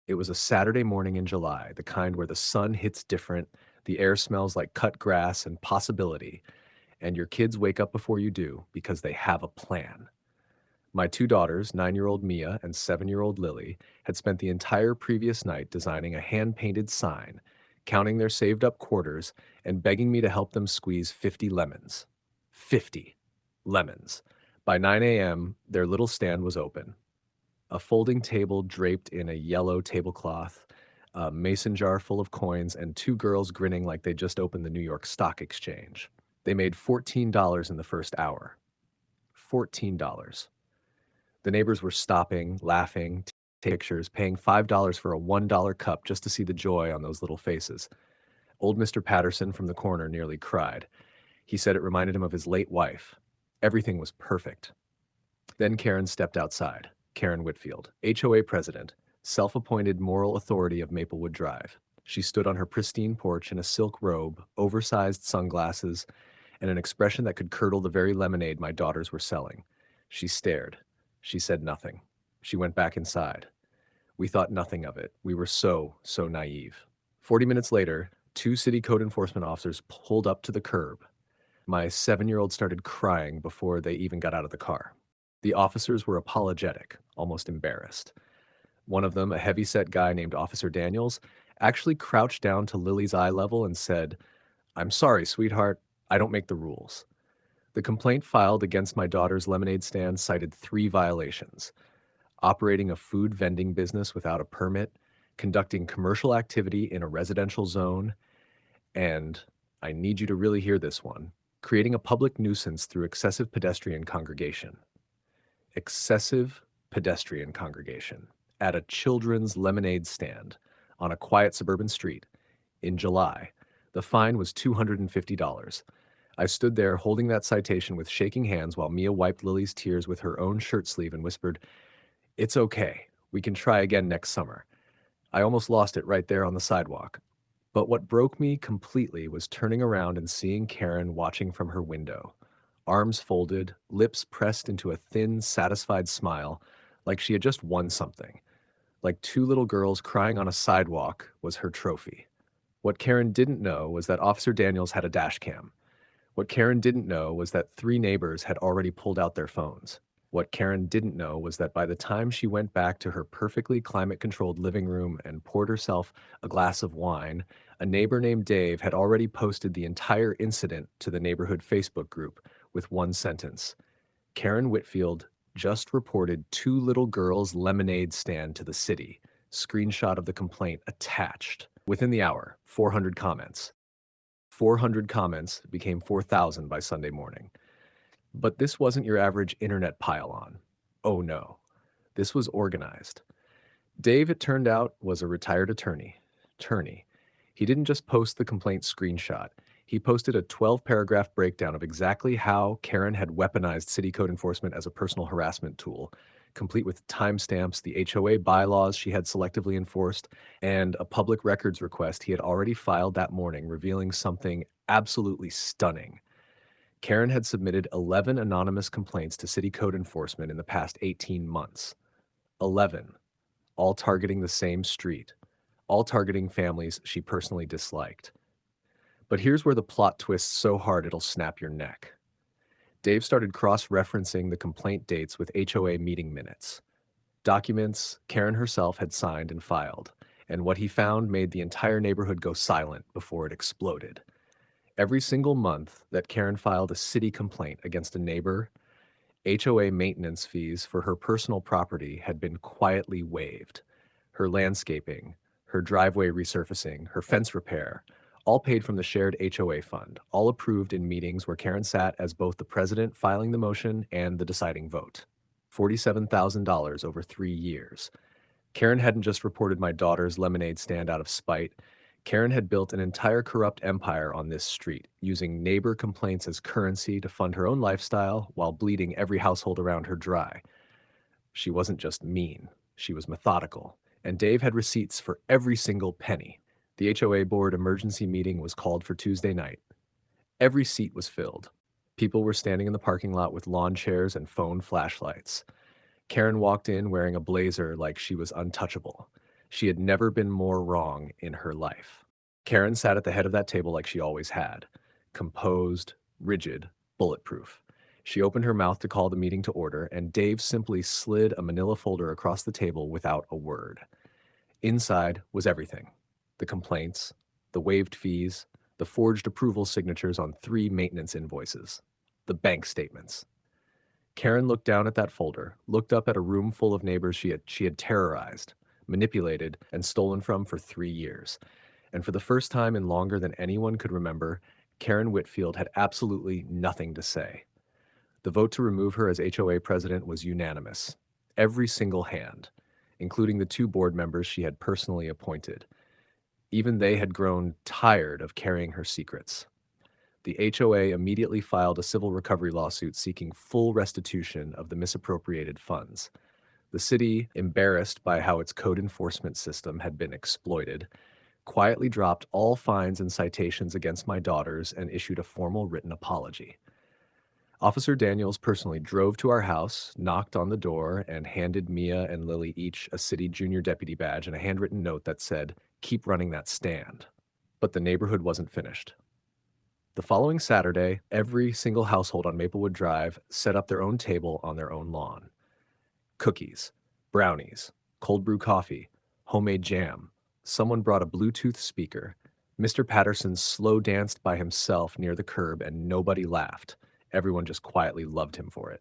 It was a Saturday morning in July, the kind where the sun hits different, the air smells like cut grass and possibility, and your kids wake up before you do because they have a plan. My two daughters, 9-year-old Mia and 7-year-old Lily, had spent the entire previous night designing a hand painted sign, counting their saved up quarters, and begging me to help them squeeze 50 lemons. 50 lemons. By 9 a.m., their little stand was open. A folding table draped in a yellow tablecloth, a mason jar full of coins, and two girls grinning like they just opened the New York Stock Exchange. They made $14 in the first hour. $14. The neighbors were stopping, laughing, taking pictures, paying $5 for a $1 cup just to see the joy on those little faces. Old Mr. Patterson from the corner nearly cried. He said it reminded him of his late wife. Everything was perfect. Then Karen stepped outside. Karen Whitfield, HOA President, self-appointed moral authority of Maplewood Drive. She stood on her pristine porch in a silk robe, oversized sunglasses, and an expression that could curdle the very lemonade my daughters were selling. She stared. She said nothing. She went back inside. We thought nothing of it. We were so naive. 40 minutes later, two city code enforcement officers pulled up to the curb. My 7-year-old started crying before they even got out of the car. The officers were apologetic, almost embarrassed. One of them, a heavy-set guy named Officer Daniels, actually crouched down to Lily's eye level and said, "I'm sorry, sweetheart. I don't make the rules." The complaint filed against my daughter's lemonade stand cited 3 violations: operating a food vending business without a permit, conducting commercial activity in a residential zone, and, I need you to really hear this one, creating a public nuisance through excessive pedestrian congregation. Excessive pedestrian congregation at a children's lemonade stand on a quiet suburban street in July. The fine was $250. I stood there holding that citation with shaking hands while Mia wiped Lily's tears with her own shirt sleeve and whispered, "It's okay. We can try again next summer." I almost lost it right there on the sidewalk. But what broke me completely was turning around and seeing Karen watching from her window, arms folded, lips pressed into a thin, satisfied smile, like she had just won something. Like two little girls crying on a sidewalk was her trophy. What Karen didn't know was that Officer Daniels had a dash cam. What Karen didn't know was that 3 neighbors had already pulled out their phones. What Karen didn't know was that by the time she went back to her perfectly climate-controlled living room and poured herself a glass of wine, a neighbor named Dave had already posted the entire incident to the neighborhood Facebook group with one sentence: "Karen Whitfield just reported 2 little girls' lemonade stand to the city. Screenshot of the complaint attached." Within the hour, 400 comments. 400 comments became 4,000 by Sunday morning. But this wasn't your average internet pile-on. Oh no, this was organized. Dave, it turned out, was a retired attorney. He didn't just post the complaint screenshot. He posted a 12-paragraph breakdown of exactly how Karen had weaponized city code enforcement as a personal harassment tool, complete with timestamps, the HOA bylaws she had selectively enforced, and a public records request he had already filed that morning revealing something absolutely stunning. Karen had submitted 11 anonymous complaints to city code enforcement in the past 18 months. 11, all targeting the same street, all targeting families she personally disliked. But here's where the plot twists so hard it'll snap your neck. Dave started cross-referencing the complaint dates with HOA meeting minutes, documents Karen herself had signed and filed, and what he found made the entire neighborhood go silent before it exploded. Every single month that Karen filed a city complaint against a neighbor, HOA maintenance fees for her personal property had been quietly waived. Her landscaping, her driveway resurfacing, her fence repair, all paid from the shared HOA fund, all approved in meetings where Karen sat as both the president filing the motion and the deciding vote. $47,000 over 3 years. Karen hadn't just reported my daughter's lemonade stand out of spite. Karen had built an entire corrupt empire on this street, using neighbor complaints as currency to fund her own lifestyle while bleeding every household around her dry. She wasn't just mean, she was methodical, and Dave had receipts for every single penny. The HOA board emergency meeting was called for Tuesday night. Every seat was filled. People were standing in the parking lot with lawn chairs and phone flashlights. Karen walked in wearing a blazer like she was untouchable. She had never been more wrong in her life. Karen sat at the head of that table like she always had, composed, rigid, bulletproof. She opened her mouth to call the meeting to order, and Dave simply slid a manila folder across the table without a word. Inside was everything: the complaints, the waived fees, the forged approval signatures on 3 maintenance invoices, the bank statements. Karen looked down at that folder, looked up at a room full of neighbors she had terrorized, manipulated, and stolen from for 3 years. And for the first time in longer than anyone could remember, Karen Whitfield had absolutely nothing to say. The vote to remove her as HOA president was unanimous. Every single hand, including the 2 board members she had personally appointed. Even they had grown tired of carrying her secrets. The HOA immediately filed a civil recovery lawsuit seeking full restitution of the misappropriated funds. The city, embarrassed by how its code enforcement system had been exploited, quietly dropped all fines and citations against my daughters and issued a formal written apology. Officer Daniels personally drove to our house, knocked on the door, and handed Mia and Lily each a city junior deputy badge and a handwritten note that said, "Keep running that stand." But the neighborhood wasn't finished. The following Saturday, every single household on Maplewood Drive set up their own table on their own lawn. Cookies, brownies, cold brew coffee, homemade jam. Someone brought a Bluetooth speaker. Mr. Patterson slow danced by himself near the curb and nobody laughed. Everyone just quietly loved him for it.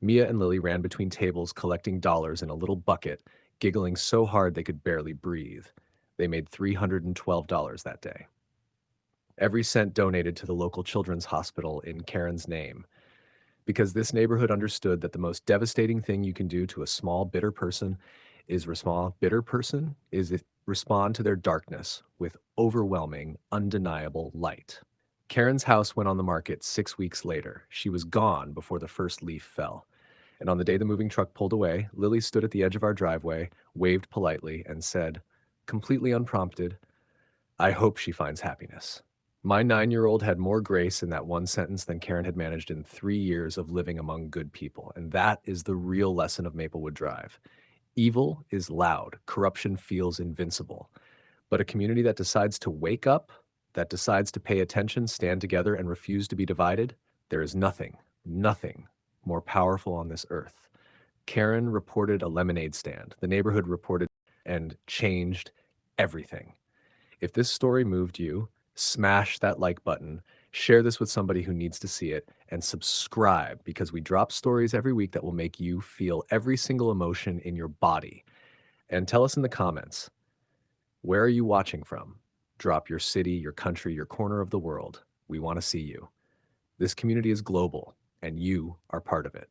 Mia and Lily ran between tables collecting dollars in a little bucket, giggling so hard they could barely breathe. They made $312 that day. Every cent donated to the local children's hospital in Karen's name, because this neighborhood understood that the most devastating thing you can do to a small, bitter person is respond to their darkness with overwhelming, undeniable light. Karen's house went on the market 6 weeks later. She was gone before the first leaf fell. And on the day the moving truck pulled away, Lily stood at the edge of our driveway, waved politely, and said, completely unprompted, "I hope she finds happiness." My 9-year-old had more grace in that one sentence than Karen had managed in 3 years of living among good people. And that is the real lesson of Maplewood Drive. Evil is loud, corruption feels invincible. But a community that decides to wake up, that decides to pay attention, stand together, and refuse to be divided, there is nothing, nothing more powerful on this earth. Karen reported a lemonade stand. The neighborhood reported and changed everything. If this story moved you, smash that like button, share this with somebody who needs to see it, and subscribe, because we drop stories every week that will make you feel every single emotion in your body. And tell us in the comments, where are you watching from? Drop your city, your country, your corner of the world. We want to see you. This community is global, and you are part of it.